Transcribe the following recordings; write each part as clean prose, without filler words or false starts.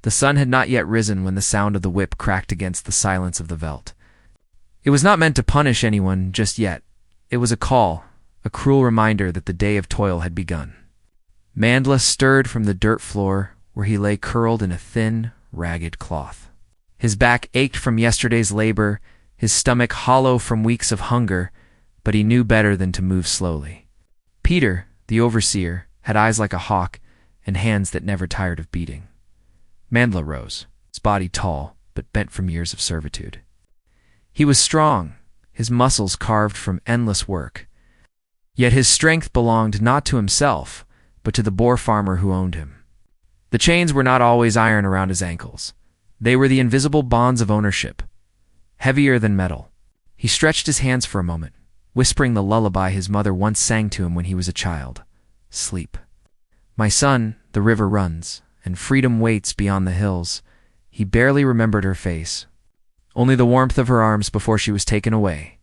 The sun had not yet risen when the sound of the whip cracked against the silence of the veldt. It was not meant to punish anyone just yet. It was a call, a cruel reminder that the day of toil had begun. Mandla stirred from the dirt floor where he lay curled in a thin, ragged cloth. His back ached from yesterday's labor, his stomach hollow from weeks of hunger, but he knew better than to move slowly. Peter, the overseer, had eyes like a hawk and hands that never tired of beating. Mandla rose, his body tall, but bent from years of servitude. He was strong, his muscles carved from endless work. Yet his strength belonged not to himself, but to the Boer farmer who owned him. The chains were not always iron around his ankles. They were the invisible bonds of ownership, heavier than metal. He stretched his hands for a moment, whispering the lullaby his mother once sang to him when he was a child. Sleep. My son, the river runs, and freedom waits beyond the hills. He barely remembered her face, only the warmth of her arms before she was taken away.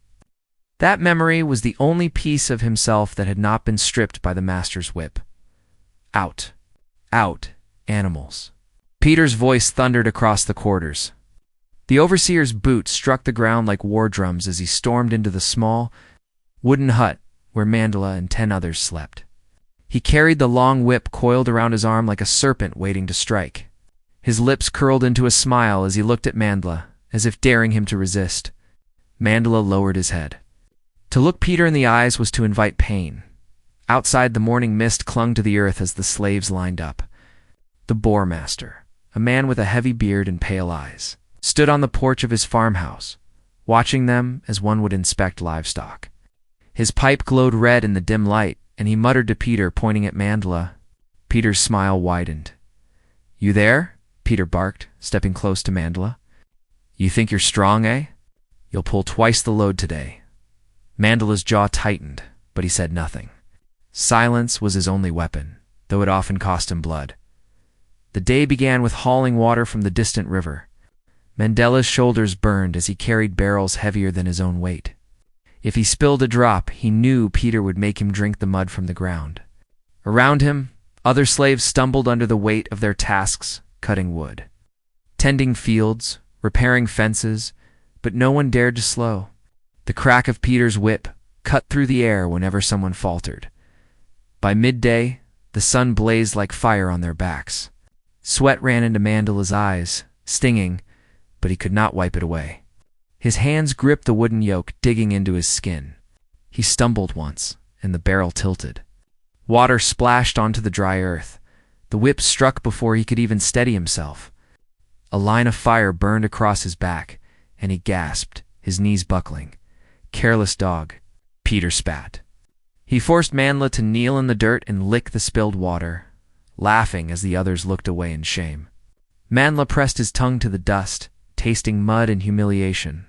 That memory was the only piece of himself that had not been stripped by the master's whip. Out. Out, animals. Peter's voice thundered across the quarters. The overseer's boots struck the ground like war drums as he stormed into the small, wooden hut where Mandla and 10 others slept. He carried the long whip coiled around his arm like a serpent waiting to strike. His lips curled into a smile as he looked at Mandla, as if daring him to resist. Mandla lowered his head. To look Peter in the eyes was to invite pain. Outside, the morning mist clung to the earth as the slaves lined up. The Boer master, a man with a heavy beard and pale eyes, stood on the porch of his farmhouse, watching them as one would inspect livestock. His pipe glowed red in the dim light, and he muttered to Peter, pointing at Mandla. Peter's smile widened. "You there?" Peter barked, stepping close to Mandla. "You think you're strong, eh? You'll pull twice the load today." Mandla's jaw tightened, but he said nothing. Silence was his only weapon, though it often cost him blood. The day began with hauling water from the distant river. Mandela's shoulders burned as he carried barrels heavier than his own weight. If he spilled a drop, he knew Peter would make him drink the mud from the ground. Around him, other slaves stumbled under the weight of their tasks, cutting wood, tending fields, repairing fences, but no one dared to slow. The crack of Peter's whip cut through the air whenever someone faltered. By midday, the sun blazed like fire on their backs. Sweat ran into Mandela's eyes, stinging, but he could not wipe it away. His hands gripped the wooden yoke, digging into his skin. He stumbled once, and the barrel tilted. Water splashed onto the dry earth. The whip struck before he could even steady himself. A line of fire burned across his back, and he gasped, his knees buckling. "Careless dog," Peter spat. He forced Mandla to kneel in the dirt and lick the spilled water, laughing as the others looked away in shame. Mandla pressed his tongue to the dust, tasting mud and humiliation.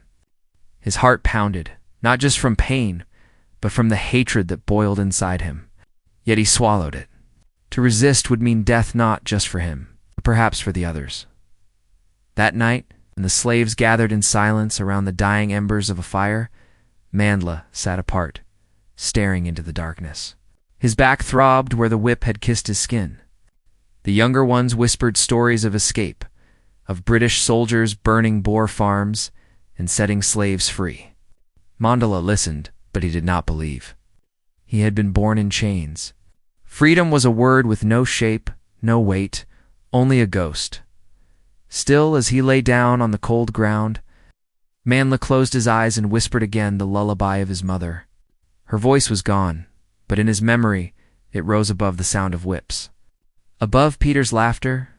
His heart pounded, not just from pain, but from the hatred that boiled inside him. Yet he swallowed it. To resist would mean death not just for him, but perhaps for the others. That night, when the slaves gathered in silence around the dying embers of a fire, Mandla sat apart, staring into the darkness. His back throbbed where the whip had kissed his skin. The younger ones whispered stories of escape, of British soldiers burning Boer farms and setting slaves free. Mandla listened, but he did not believe. He had been born in chains. Freedom was a word with no shape, no weight, only a ghost. Still, as he lay down on the cold ground, Mandla closed his eyes and whispered again the lullaby of his mother. Her voice was gone, but in his memory it rose above the sound of whips. Above Peter's laughter,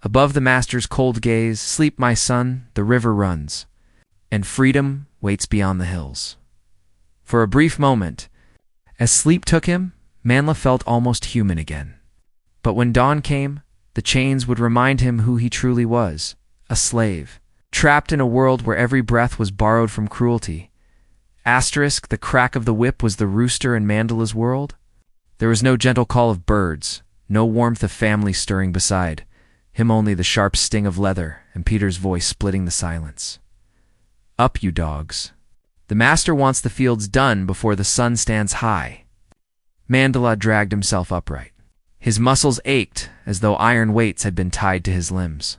above the master's cold gaze, "Sleep, my son, the river runs, and freedom waits beyond the hills." For a brief moment, as sleep took him, Mandla felt almost human again. But when dawn came, the chains would remind him who he truly was, a slave, trapped in a world where every breath was borrowed from cruelty. Asterisk, the crack of the whip was the rooster in Mandela's world. There was no gentle call of birds, no warmth of family stirring beside, him only the sharp sting of leather and Peter's voice splitting the silence. "Up, you dogs. The master wants the fields done before the sun stands high." Mandla dragged himself upright. His muscles ached as though iron weights had been tied to his limbs.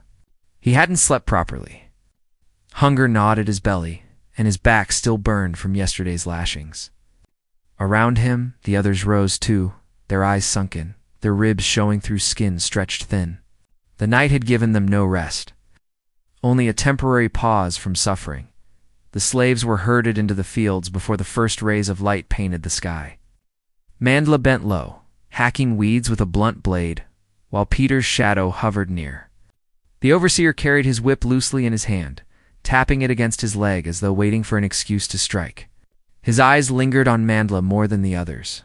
He hadn't slept properly. Hunger gnawed at his belly, and his back still burned from yesterday's lashings. Around him, the others rose too, their eyes sunken, their ribs showing through skin stretched thin. The night had given them no rest, only a temporary pause from suffering. The slaves were herded into the fields before the first rays of light painted the sky. Mandla bent low, hacking weeds with a blunt blade, while Peter's shadow hovered near. The overseer carried his whip loosely in his hand, tapping it against his leg as though waiting for an excuse to strike. His eyes lingered on Mandla more than the others.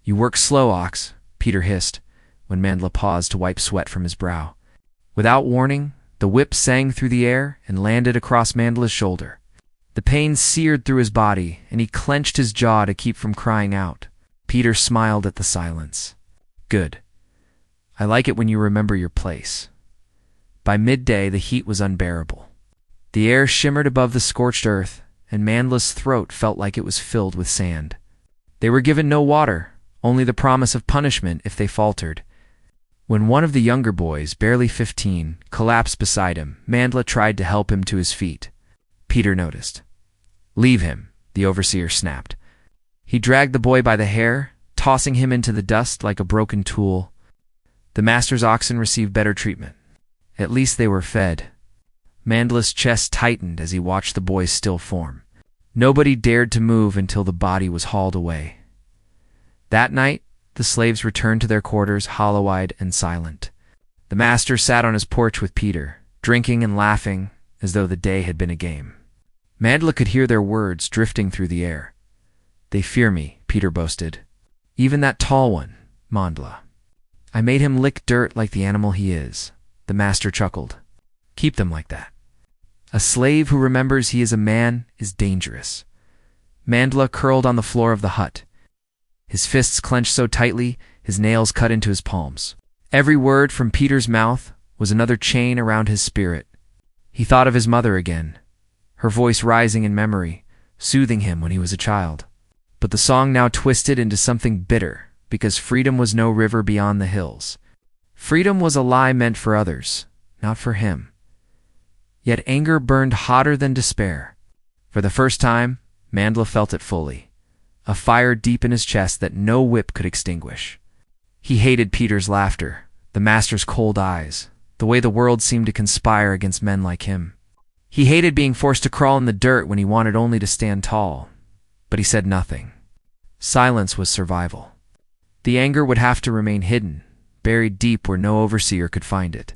"You work slow, Ox," Peter hissed, when Mandla paused to wipe sweat from his brow. Without warning, the whip sang through the air and landed across Mandla's shoulder. The pain seared through his body, and he clenched his jaw to keep from crying out. Peter smiled at the silence. "Good. I like it when you remember your place." By midday, the heat was unbearable. The air shimmered above the scorched earth, and Mandla's throat felt like it was filled with sand. They were given no water, only the promise of punishment if they faltered. When one of the younger boys, barely 15, collapsed beside him, Mandla tried to help him to his feet. Peter noticed. "Leave him," the overseer snapped. He dragged the boy by the hair, tossing him into the dust like a broken tool. The master's oxen received better treatment. At least they were fed. Mandla's chest tightened as he watched the boy's still form. Nobody dared to move until the body was hauled away. That night, the slaves returned to their quarters hollow-eyed and silent. The master sat on his porch with Peter, drinking and laughing as though the day had been a game. Mandla could hear their words drifting through the air. "They fear me," Peter boasted. "Even that tall one, Mandla. I made him lick dirt like the animal he is." The master chuckled. "Keep them like that. A slave who remembers he is a man is dangerous." Mandla curled on the floor of the hut. His fists clenched so tightly, his nails cut into his palms. Every word from Peter's mouth was another chain around his spirit. He thought of his mother again, her voice rising in memory, soothing him when he was a child. But the song now twisted into something bitter, because freedom was no river beyond the hills. Freedom was a lie meant for others, not for him. Yet anger burned hotter than despair. For the first time, Mandla felt it fully, a fire deep in his chest that no whip could extinguish. He hated Peter's laughter, the master's cold eyes, the way the world seemed to conspire against men like him. He hated being forced to crawl in the dirt when he wanted only to stand tall. But he said nothing. Silence was survival. The anger would have to remain hidden, buried deep where no overseer could find it.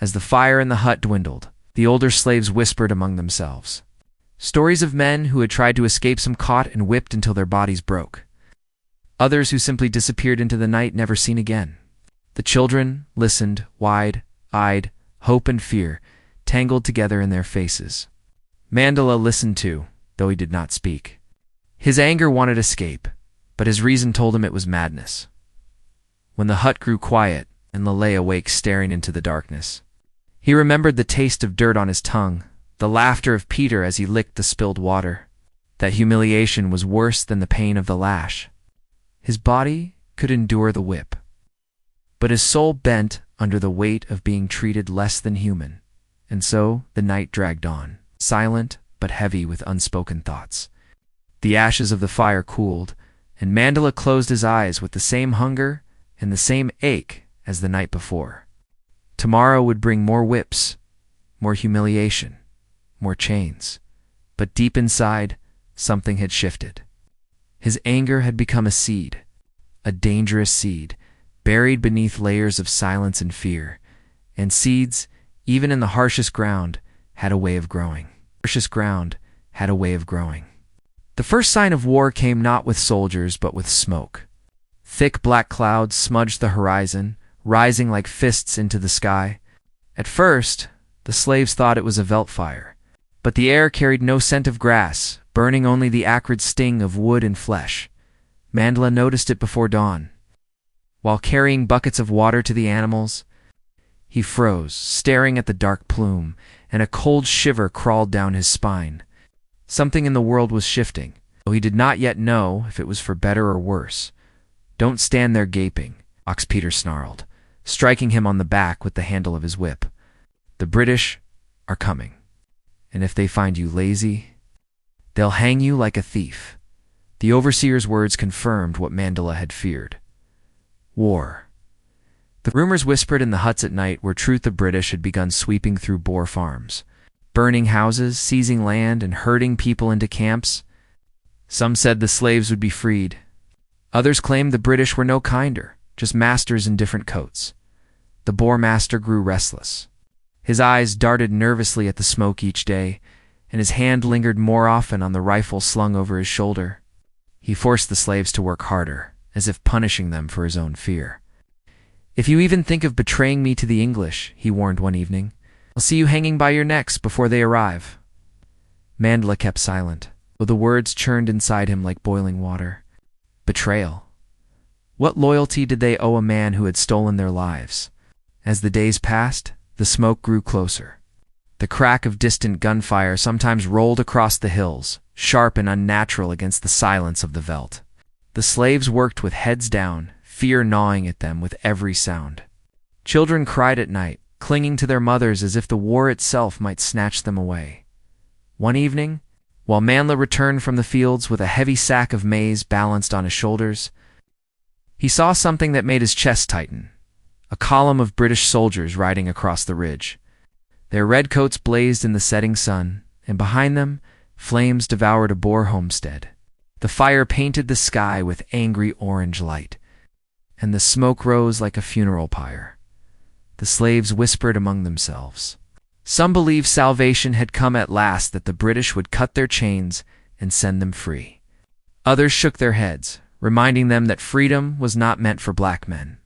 As the fire in the hut dwindled, the older slaves whispered among themselves. Stories of men who had tried to escape some caught and whipped until their bodies broke. Others who simply disappeared into the night never seen again. The children listened, wide-eyed, hope and fear tangled together in their faces. Mandla listened too, though he did not speak. His anger wanted escape, but his reason told him it was madness. When the hut grew quiet, and lay awake staring into the darkness, he remembered the taste of dirt on his tongue, the laughter of Peter as he licked the spilled water. That humiliation was worse than the pain of the lash. His body could endure the whip, but his soul bent under the weight of being treated less than human. And so the night dragged on, silent but heavy with unspoken thoughts. The ashes of the fire cooled, and Mandla closed his eyes with the same hunger and the same ache as the night before. Tomorrow would bring more whips, more humiliation, more chains. But deep inside, something had shifted. His anger had become a seed, a dangerous seed, buried beneath layers of silence and fear. And seeds, even in the harshest ground, had a way of growing. The first sign of war came not with soldiers, but with smoke. Thick black clouds smudged the horizon, rising like fists into the sky. At first, the slaves thought it was a veldt fire, but the air carried no scent of grass, burning only the acrid sting of wood and flesh. Mandla noticed it before dawn. While carrying buckets of water to the animals, he froze, staring at the dark plume, and a cold shiver crawled down his spine. Something in the world was shifting, though he did not yet know if it was for better or worse. "Don't stand there gaping," Ox Peter snarled, striking him on the back with the handle of his whip. The British are coming, and if they find you lazy, they'll hang you like a thief. The overseer's words confirmed what Mandla had feared. War. The rumors whispered in the huts at night were truth. The British had begun sweeping through Boer farms, burning houses, seizing land, and herding people into camps. Some said the slaves would be freed. Others claimed the British were no kinder, just masters in different coats. The Boer master grew restless. His eyes darted nervously at the smoke each day, and his hand lingered more often on the rifle slung over his shoulder. He forced the slaves to work harder, as if punishing them for his own fear. "If you even think of betraying me to the English," he warned one evening, "I'll see you hanging by your necks before they arrive." Mandla kept silent, though the words churned inside him like boiling water. Betrayal. What loyalty did they owe a man who had stolen their lives? As the days passed, the smoke grew closer. The crack of distant gunfire sometimes rolled across the hills, sharp and unnatural against the silence of the veldt. The slaves worked with heads down, fear gnawing at them with every sound. Children cried at night, clinging to their mothers as if the war itself might snatch them away. One evening, while Mandla returned from the fields with a heavy sack of maize balanced on his shoulders, he saw something that made his chest tighten. A column of British soldiers riding across the ridge. Their red coats blazed in the setting sun, and behind them, flames devoured a Boer homestead. The fire painted the sky with angry orange light, and the smoke rose like a funeral pyre. The slaves whispered among themselves. Some believed salvation had come at last, that the British would cut their chains and send them free. Others shook their heads, reminding them that freedom was not meant for black men.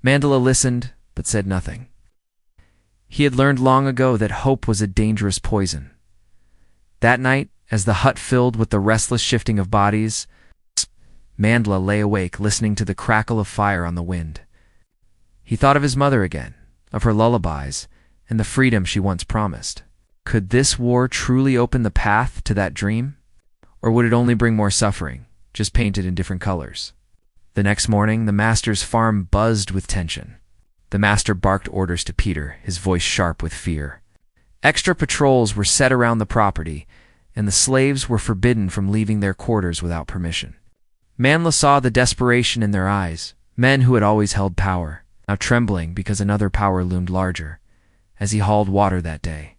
Mandla listened, but said nothing. He had learned long ago that hope was a dangerous poison. That night, as the hut filled with the restless shifting of bodies, Mandla lay awake listening to the crackle of fire on the wind. He thought of his mother again, of her lullabies, and the freedom she once promised. Could this war truly open the path to that dream? Or would it only bring more suffering, just painted in different colors? The next morning, the master's farm buzzed with tension. The master barked orders to Peter, his voice sharp with fear. Extra patrols were set around the property, and the slaves were forbidden from leaving their quarters without permission. Mandla saw the desperation in their eyes, men who had always held power, now trembling because another power loomed larger, as he hauled water that day.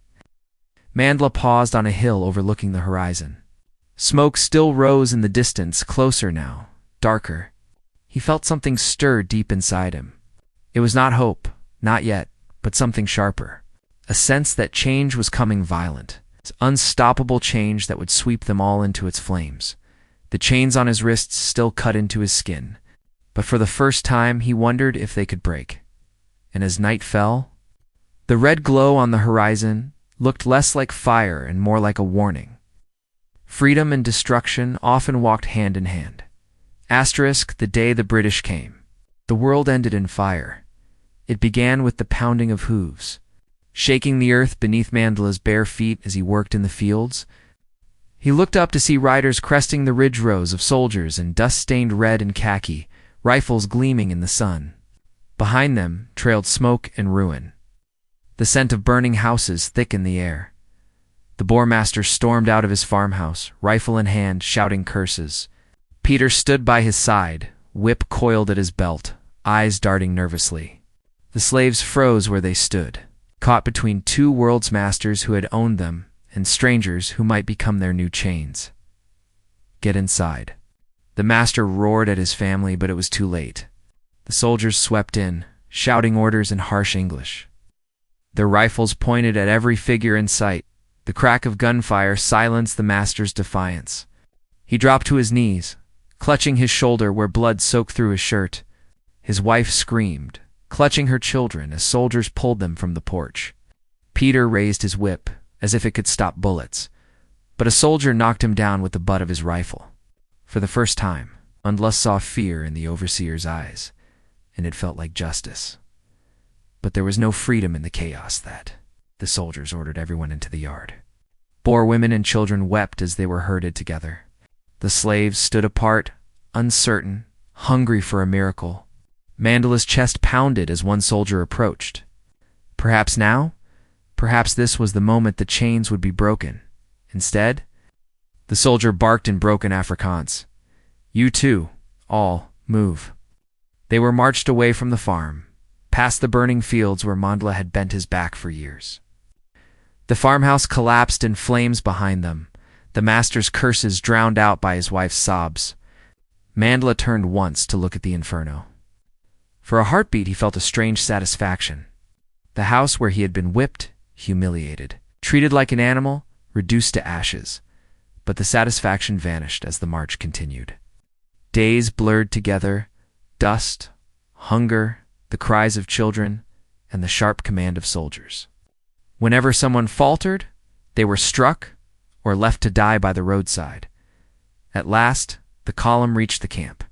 Mandla paused on a hill overlooking the horizon. Smoke still rose in the distance, closer now, darker. He felt something stir deep inside him. It was not hope, not yet, but something sharper. A sense that change was coming, violent, unstoppable change that would sweep them all into its flames. The chains on his wrists still cut into his skin, but for the first time he wondered if they could break. And as night fell, the red glow on the horizon looked less like fire and more like a warning. Freedom and destruction often walked hand in hand. Asterisk, the day the British came. The world ended in fire. It began with the pounding of hooves, shaking the earth beneath Mandla's bare feet as he worked in the fields. He looked up to see riders cresting the ridge rows of soldiers in dust-stained red and khaki, rifles gleaming in the sun. Behind them trailed smoke and ruin. The scent of burning houses thick in the air. The Boer master stormed out of his farmhouse, rifle in hand, shouting curses. Peter stood by his side, whip coiled at his belt, eyes darting nervously. The slaves froze where they stood, caught between two world's masters who had owned them and strangers who might become their new chains. "Get inside." The master roared at his family, but it was too late. The soldiers swept in, shouting orders in harsh English. Their rifles pointed at every figure in sight. The crack of gunfire silenced the master's defiance. He dropped to his knees, clutching his shoulder where blood soaked through his shirt. His wife screamed, clutching her children as soldiers pulled them from the porch. Peter raised his whip, as if it could stop bullets, but a soldier knocked him down with the butt of his rifle. For the first time, Mandla saw fear in the overseer's eyes, and it felt like justice. But there was no freedom in the chaos that. The soldiers ordered everyone into the yard. Boer women and children wept as they were herded together. The slaves stood apart, uncertain, hungry for a miracle. Mandla's chest pounded as one soldier approached. Perhaps now, Perhaps this was the moment the chains would be broken. Instead, the soldier barked in broken Afrikaans. "You too, all, move." They were marched away from the farm, past the burning fields where Mandla had bent his back for years. The farmhouse collapsed in flames behind them, the master's curses drowned out by his wife's sobs. Mandla turned once to look at the inferno. For a heartbeat he felt a strange satisfaction. The house where he had been whipped, humiliated, treated like an animal, reduced to ashes. But the satisfaction vanished as the march continued. Days blurred together, dust, hunger, the cries of children, and the sharp command of soldiers. Whenever someone faltered, they were struck or left to die by the roadside. At last, the column reached the camp.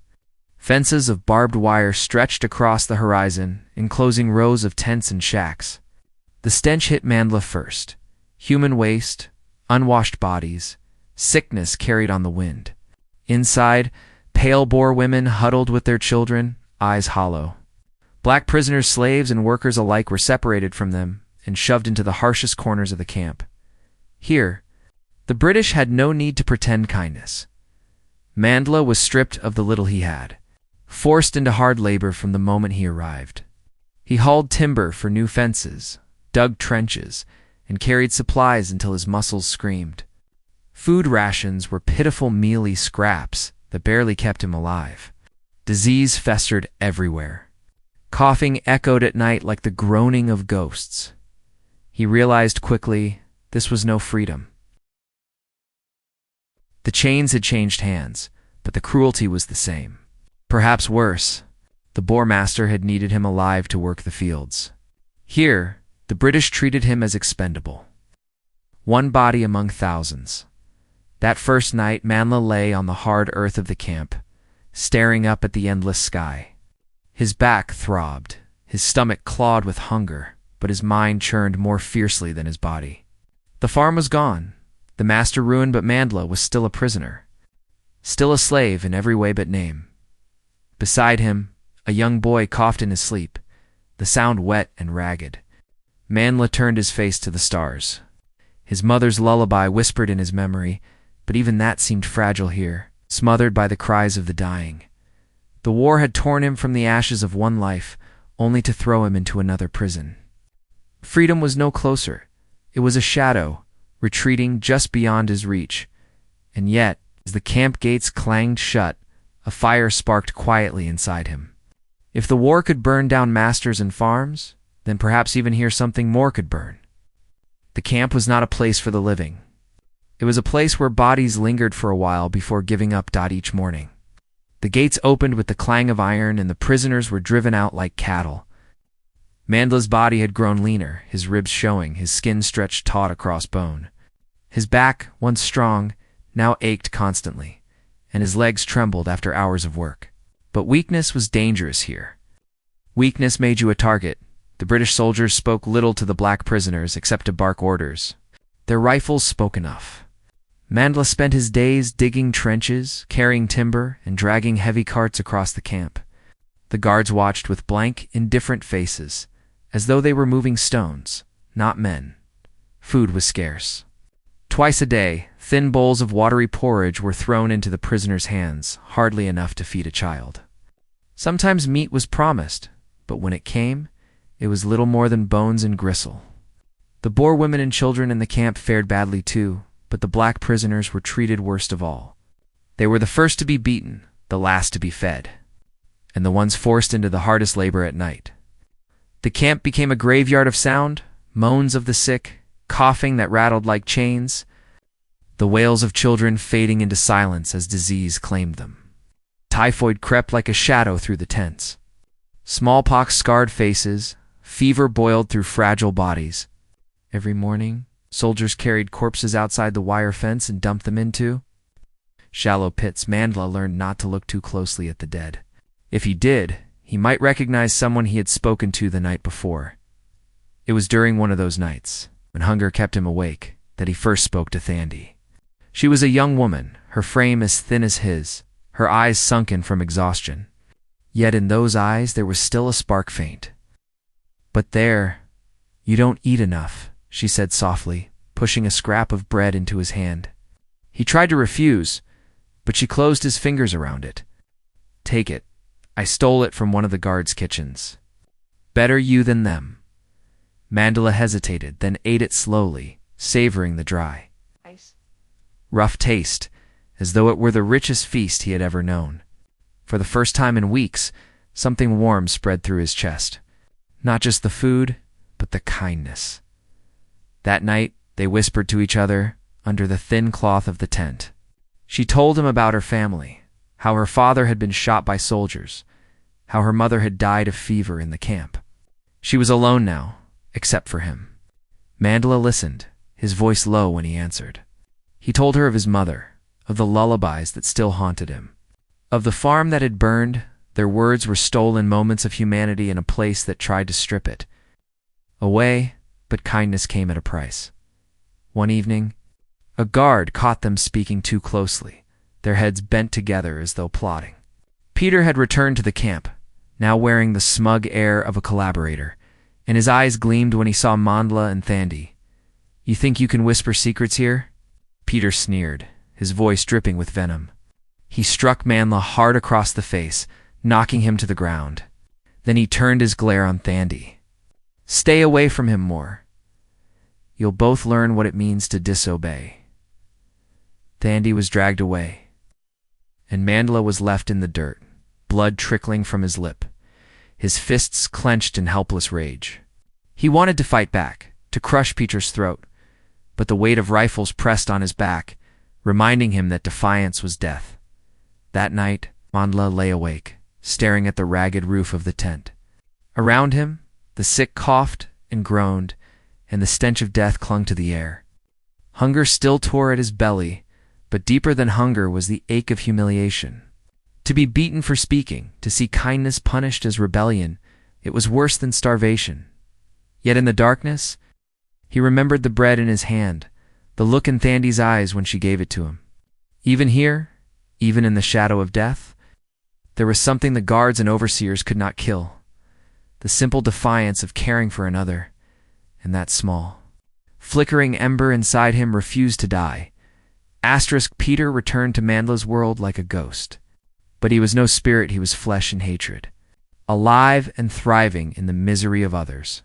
Fences of barbed wire stretched across the horizon, enclosing rows of tents and shacks. The stench hit Mandla first. Human waste, unwashed bodies, sickness carried on the wind. Inside, pale Boer women huddled with their children, eyes hollow. Black prisoners, slaves, and workers alike were separated from them and shoved into the harshest corners of the camp. Here, the British had no need to pretend kindness. Mandla was stripped of the little he had, forced into hard labor from the moment he arrived. He hauled timber for new fences, dug trenches, and carried supplies until his muscles screamed. Food rations were pitiful mealy scraps that barely kept him alive. Disease festered everywhere. Coughing echoed at night like the groaning of ghosts. He realized quickly this was no freedom. The chains had changed hands, but the cruelty was the same. Perhaps worse, the Boer master had needed him alive to work the fields. Here, the British treated him as expendable. One body among thousands. That first night, Mandla lay on the hard earth of the camp, staring up at the endless sky. His back throbbed, his stomach clawed with hunger, but his mind churned more fiercely than his body. The farm was gone, the master ruined, but Mandla was still a prisoner. Still a slave in every way but name. Beside him, a young boy coughed in his sleep, the sound wet and ragged. Mandla turned his face to the stars. His mother's lullaby whispered in his memory, but even that seemed fragile here, smothered by the cries of the dying. The war had torn him from the ashes of one life, only to throw him into another prison. Freedom was no closer. It was a shadow, retreating just beyond his reach. And yet, as the camp gates clanged shut, a fire sparked quietly inside him. If the war could burn down masters and farms, then perhaps even here something more could burn. The camp was not a place for the living. It was a place where bodies lingered for a while before giving up each morning. The gates opened with the clang of iron and the prisoners were driven out like cattle. Mandla's body had grown leaner, his ribs showing, his skin stretched taut across bone. His back, once strong, now ached constantly, and his legs trembled after hours of work. But weakness was dangerous here. Weakness made you a target. The British soldiers spoke little to the black prisoners except to bark orders. Their rifles spoke enough. Mandla spent his days digging trenches, carrying timber, and dragging heavy carts across the camp. The guards watched with blank, indifferent faces, as though they were moving stones, not men. Food was scarce. Twice a day, thin bowls of watery porridge were thrown into the prisoners' hands, hardly enough to feed a child. Sometimes meat was promised, but when it came, it was little more than bones and gristle. The Boer women and children in the camp fared badly too, but the black prisoners were treated worst of all. They were the first to be beaten, the last to be fed, and the ones forced into the hardest labor at night. The camp became a graveyard of sound, moans of the sick, coughing that rattled like chains, the wails of children fading into silence as disease claimed them. Typhoid crept like a shadow through the tents. Smallpox scarred faces, fever boiled through fragile bodies. Every morning, soldiers carried corpses outside the wire fence and dumped them into shallow pits. Mandla learned not to look too closely at the dead. If he did, he might recognize someone he had spoken to the night before. It was during one of those nights, when hunger kept him awake, that he first spoke to Thandi. She was a young woman, her frame as thin as his, her eyes sunken from exhaustion. Yet in those eyes there was still a spark faint. "But there, you don't eat enough," she said softly, pushing a scrap of bread into his hand. He tried to refuse, but she closed his fingers around it. Take it. I stole it from one of the guards' kitchens. Better you than them. Mandla hesitated, then ate it slowly, savoring the dry, rough taste, as though it were the richest feast he had ever known. For the first time in weeks, something warm spread through his chest. Not just the food, but the kindness. That night, they whispered to each other under the thin cloth of the tent. She told him about her family, how her father had been shot by soldiers, how her mother had died of fever in the camp. She was alone now, except for him. Mandla listened, his voice low when he answered. He told her of his mother, of the lullabies that still haunted him, of the farm that had burned. Their words were stolen moments of humanity in a place that tried to strip it away, but kindness came at a price. One evening, a guard caught them speaking too closely, their heads bent together as though plotting. Peter had returned to the camp, now wearing the smug air of a collaborator, and his eyes gleamed when he saw Mandla and Thandi. You think you can whisper secrets here? Peter sneered, his voice dripping with venom. He struck Mandla hard across the face, knocking him to the ground. Then he turned his glare on Thandi. Stay away from him more. You'll both learn what it means to disobey. Thandi was dragged away, and Mandla was left in the dirt, blood trickling from his lip, his fists clenched in helpless rage. He wanted to fight back, to crush Peter's throat, but the weight of rifles pressed on his back, reminding him that defiance was death. That night, Mandla lay awake, staring at the ragged roof of the tent. Around him, the sick coughed and groaned, and the stench of death clung to the air. Hunger still tore at his belly, but deeper than hunger was the ache of humiliation. To be beaten for speaking, to see kindness punished as rebellion, it was worse than starvation. Yet in the darkness, he remembered the bread in his hand, the look in Thandi's eyes when she gave it to him. Even here, even in the shadow of death, there was something the guards and overseers could not kill. The simple defiance of caring for another, and that small, flickering ember inside him refused to die. Peter returned to Mandla's world like a ghost. But he was no spirit, he was flesh and hatred, alive and thriving in the misery of others.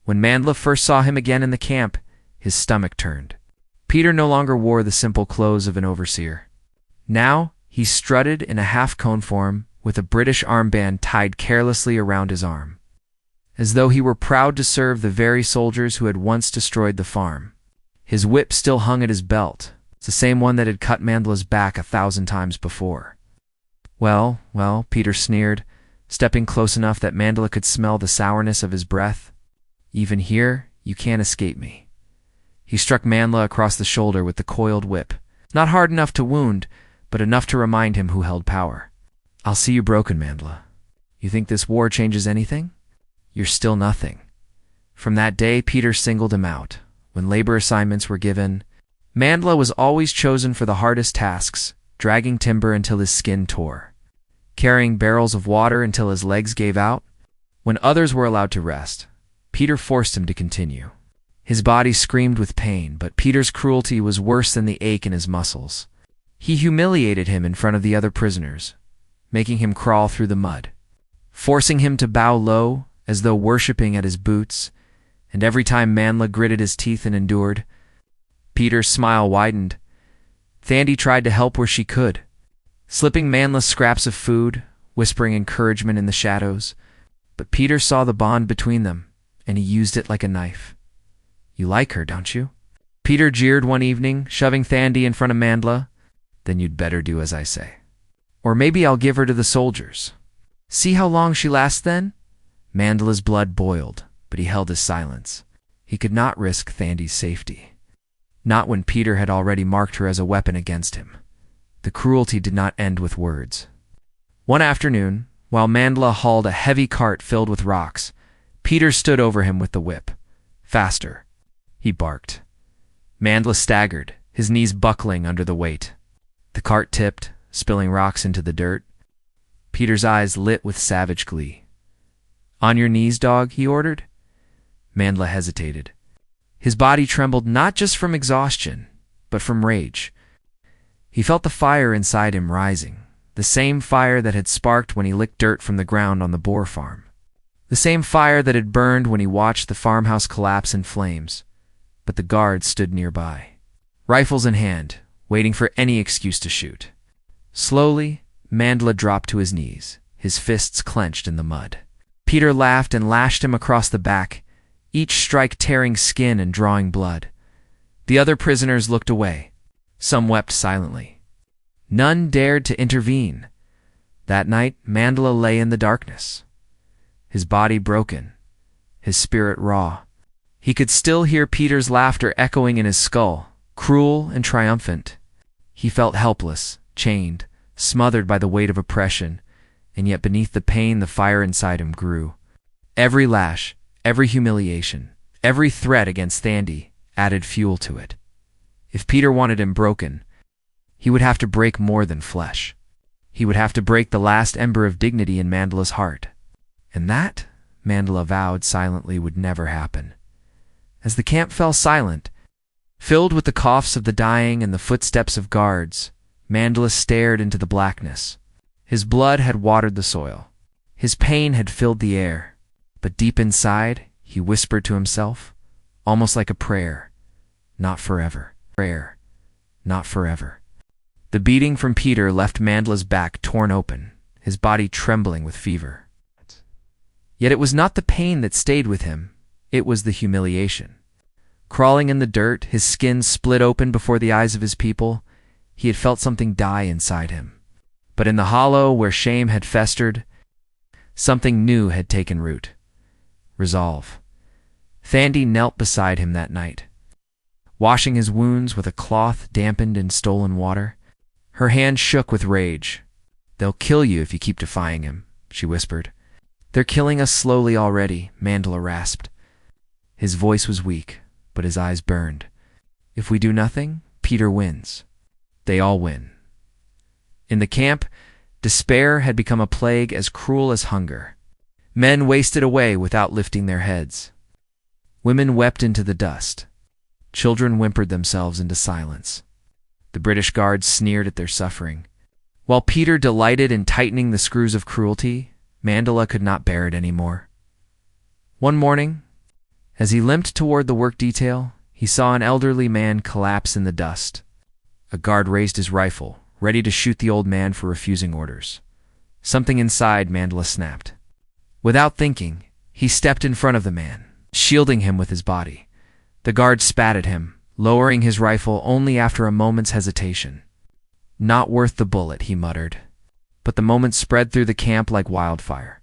When Mandla first saw him again in the camp, his stomach turned. Peter no longer wore the simple clothes of an overseer. Now he strutted in a half-cone form with a British armband tied carelessly around his arm, as though he were proud to serve the very soldiers who had once destroyed the farm. His whip still hung at his belt, the same one that had cut Mandla's back 1,000 times before. Well, Peter sneered, stepping close enough that Mandla could smell the sourness of his breath. Even here, you can't escape me. He struck Mandla across the shoulder with the coiled whip, not hard enough to wound, but enough to remind him who held power. I'll see you broken, Mandla. You think this war changes anything? You're still nothing. From that day, Peter singled him out. When labor assignments were given, Mandla was always chosen for the hardest tasks, dragging timber until his skin tore, carrying barrels of water until his legs gave out. When others were allowed to rest, Peter forced him to continue. His body screamed with pain, but Peter's cruelty was worse than the ache in his muscles. He humiliated him in front of the other prisoners, making him crawl through the mud, forcing him to bow low as though worshipping at his boots, and every time Mandla gritted his teeth and endured, Peter's smile widened. Thandi tried to help where she could, slipping Mandla scraps of food, whispering encouragement in the shadows, but Peter saw the bond between them, and he used it like a knife. You like her, don't you? Peter jeered one evening, shoving Thandi in front of Mandla. Then you'd better do as I say. Or maybe I'll give her to the soldiers. See how long she lasts then? Mandla's blood boiled, but he held his silence. He could not risk Thandi's safety. Not when Peter had already marked her as a weapon against him. The cruelty did not end with words. One afternoon, while Mandla hauled a heavy cart filled with rocks, Peter stood over him with the whip. Faster, he barked. Mandla staggered, his knees buckling under the weight. The cart tipped, spilling rocks into the dirt. Peter's eyes lit with savage glee. On your knees, dog, he ordered. Mandla hesitated. His body trembled not just from exhaustion, but from rage. He felt the fire inside him rising, the same fire that had sparked when he licked dirt from the ground on the Boer farm. The same fire that had burned when he watched the farmhouse collapse in flames. But the guards stood nearby, rifles in hand, waiting for any excuse to shoot. Slowly, Mandla dropped to his knees, his fists clenched in the mud. Peter laughed and lashed him across the back, each strike tearing skin and drawing blood. The other prisoners looked away. Some wept silently. None dared to intervene. That night, Mandla lay in the darkness, his body broken, his spirit raw. He could still hear Peter's laughter echoing in his skull, cruel and triumphant. He felt helpless, chained, smothered by the weight of oppression, and yet beneath the pain the fire inside him grew. Every lash, every humiliation, every threat against Thandi added fuel to it. If Peter wanted him broken, he would have to break more than flesh. He would have to break the last ember of dignity in Mandla's heart. And that, Mandla vowed silently, would never happen. As the camp fell silent, filled with the coughs of the dying and the footsteps of guards, Mandla stared into the blackness. His blood had watered the soil. His pain had filled the air. But deep inside, he whispered to himself, almost like a prayer, "Not forever. Prayer. Not forever." The beating from Peter left Mandla's back torn open, his body trembling with fever. Yet it was not the pain that stayed with him. It was the humiliation. Crawling in the dirt, his skin split open before the eyes of his people, he had felt something die inside him. But in the hollow where shame had festered, something new had taken root. Resolve. Thandi knelt beside him that night, washing his wounds with a cloth dampened in stolen water. Her hand shook with rage. "They'll kill you if you keep defying him," she whispered. "They're killing us slowly already," Mandla rasped. His voice was weak, but his eyes burned. "If we do nothing, Peter wins. They all win." In the camp, despair had become a plague as cruel as hunger. Men wasted away without lifting their heads. Women wept into the dust. Children whimpered themselves into silence. The British guards sneered at their suffering. While Peter delighted in tightening the screws of cruelty, Mandla could not bear it anymore. One morning, as he limped toward the work detail, he saw an elderly man collapse in the dust. A guard raised his rifle, ready to shoot the old man for refusing orders. Something inside Mandla snapped. Without thinking, he stepped in front of the man, shielding him with his body. The guard spat at him, lowering his rifle only after a moment's hesitation. "Not worth the bullet," he muttered. But the moment spread through the camp like wildfire.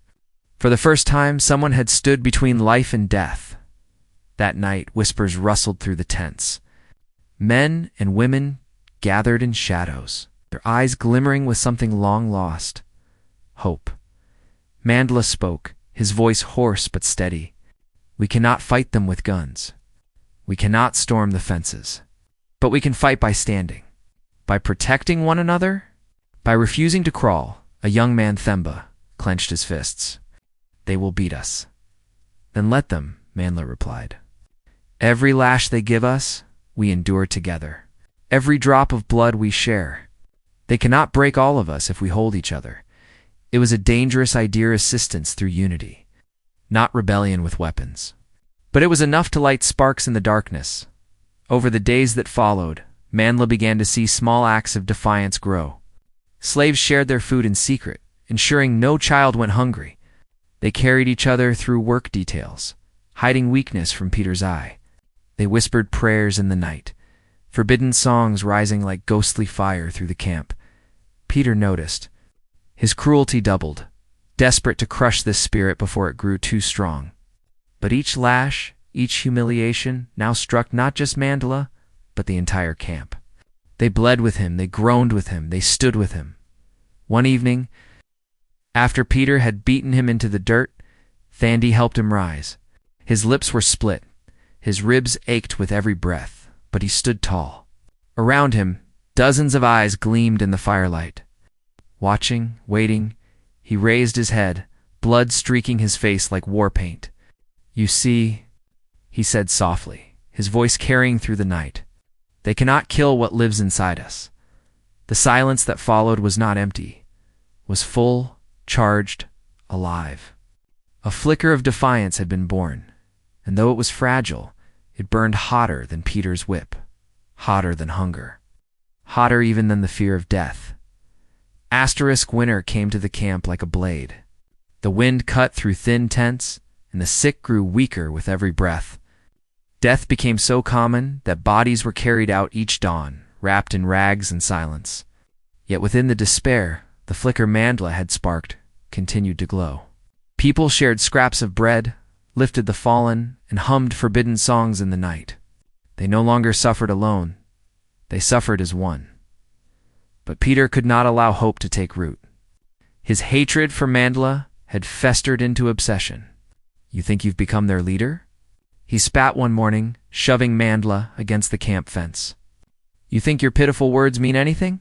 For the first time, someone had stood between life and death. That night, whispers rustled through the tents. Men and women gathered in shadows, their eyes glimmering with something long lost. Hope. Mandla spoke, his voice hoarse but steady. "We cannot fight them with guns. We cannot storm the fences. But we can fight by standing, by protecting one another, by refusing to crawl." A young man, Themba, clenched his fists. "They will beat us." "Then let them," Mandla replied. "Every lash they give us, we endure together. Every drop of blood we share. They cannot break all of us if we hold each other." It was a dangerous idea, resistance through unity, not rebellion with weapons. But it was enough to light sparks in the darkness. Over the days that followed, Mandla began to see small acts of defiance grow. Slaves shared their food in secret, ensuring no child went hungry. They carried each other through work details, hiding weakness from Peter's eye. They whispered prayers in the night, forbidden songs rising like ghostly fire through the camp. Peter noticed. His cruelty doubled, desperate to crush this spirit before it grew too strong. But each lash, each humiliation, now struck not just Mandla, but the entire camp. They bled with him, they groaned with him, they stood with him. One evening, after Peter had beaten him into the dirt, Thandi helped him rise. His lips were split, his ribs ached with every breath, but he stood tall. Around him, dozens of eyes gleamed in the firelight. Watching, waiting, he raised his head, blood streaking his face like war paint. "You see," he said softly, his voice carrying through the night. They cannot kill what lives inside us. The silence that followed was not empty, was full, charged, alive. A flicker of defiance had been born, and though it was fragile, it burned hotter than Peter's whip, hotter than hunger, hotter even than the fear of death. Asterisk winter came to the camp like a blade. The wind cut through thin tents, and the sick grew weaker with every breath. Death became so common that bodies were carried out each dawn, wrapped in rags and silence. Yet within the despair, the flicker Mandla had sparked continued to glow. People shared scraps of bread, lifted the fallen, and hummed forbidden songs in the night. They no longer suffered alone. They suffered as one. But Peter could not allow hope to take root. His hatred for Mandla had festered into obsession. You think you've become their leader? He spat one morning, shoving Mandla against the camp fence. You think your pitiful words mean anything?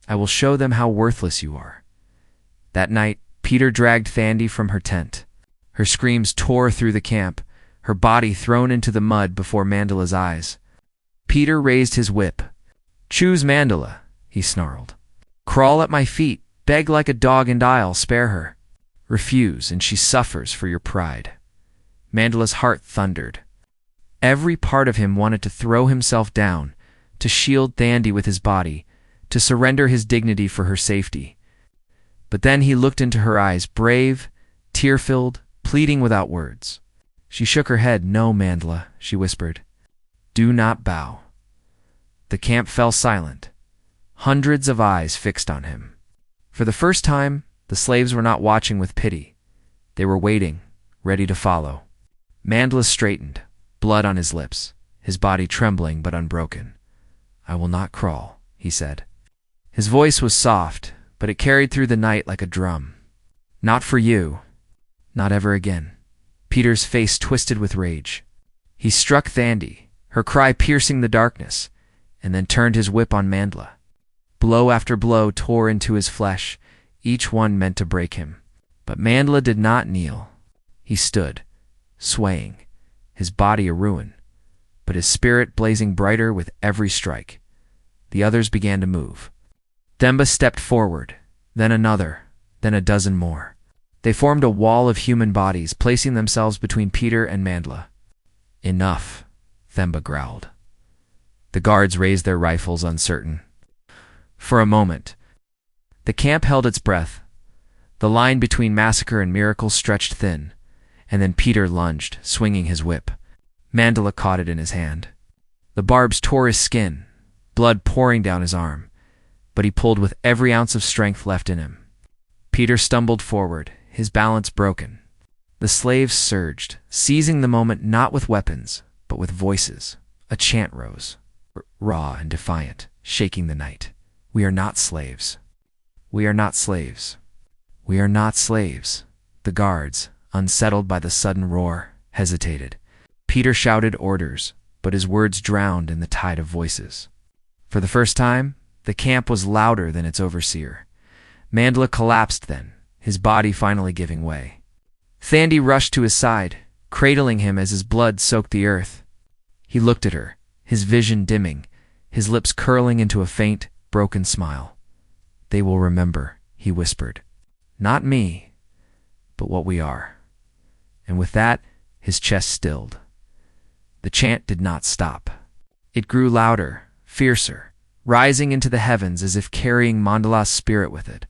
I will show them how worthless you are. That night, Peter dragged Thandi from her tent. Her screams tore through the camp, her body thrown into the mud before Mandla's eyes. Peter raised his whip. Choose Mandla, he snarled. Crawl at my feet, beg like a dog, and I'll spare her. Refuse, and she suffers for your pride. Mandla's heart thundered. Every part of him wanted to throw himself down, to shield Thandi with his body, to surrender his dignity for her safety. But then he looked into her eyes, brave, tear-filled, pleading without words. She shook her head. No, Mandla, she whispered. Do not bow. The camp fell silent, hundreds of eyes fixed on him. For the first time, the slaves were not watching with pity. They were waiting, ready to follow. Mandla straightened, blood on his lips, his body trembling but unbroken. I will not crawl, he said. His voice was soft, but it carried through the night like a drum. Not for you. Not ever again. Peter's face twisted with rage. He struck Thandi, her cry piercing the darkness, and then turned his whip on Mandla. Blow after blow tore into his flesh, each one meant to break him. But Mandla did not kneel. He stood, swaying, his body a ruin, but his spirit blazing brighter with every strike. The others began to move. Themba stepped forward, then another, then a dozen more. They formed a wall of human bodies, placing themselves between Peter and Mandla. Enough, Themba growled. The guards raised their rifles, uncertain. For a moment, the camp held its breath. The line between massacre and miracle stretched thin, and then Peter lunged, swinging his whip. Mandla caught it in his hand. The barbs tore his skin, blood pouring down his arm, but he pulled with every ounce of strength left in him. Peter stumbled forward, his balance broken. The slaves surged, seizing the moment not with weapons, but with voices. A chant rose, raw and defiant, shaking the night. We are not slaves. We are not slaves. We are not slaves. The guards, unsettled by the sudden roar, hesitated. Peter shouted orders, but his words drowned in the tide of voices. For the first time, the camp was louder than its overseer. Mandla collapsed then, his body finally giving way. Thandi rushed to his side, cradling him as his blood soaked the earth. He looked at her, his vision dimming, his lips curling into a faint, broken smile. They will remember, he whispered. Not me, but what we are. And with that, his chest stilled. The chant did not stop. It grew louder, fiercer, rising into the heavens as if carrying Mandla's spirit with it.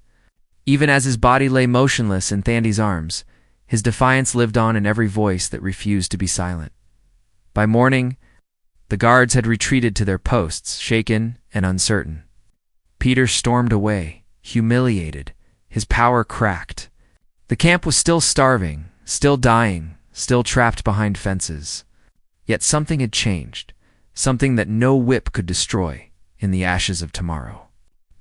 Even as his body lay motionless in Thandi's arms, his defiance lived on in every voice that refused to be silent. By morning, the guards had retreated to their posts, shaken and uncertain. Peter stormed away, humiliated, his power cracked. The camp was still starving, still dying, still trapped behind fences. Yet something had changed, something that no whip could destroy, in the ashes of tomorrow.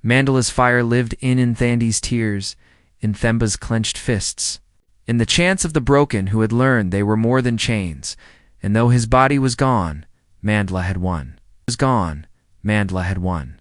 Mandla's fire lived in Thandi's tears, in Themba's clenched fists, in the chants of the broken who had learned they were more than chains, and though his body was gone, Mandla had won. Mandla had won.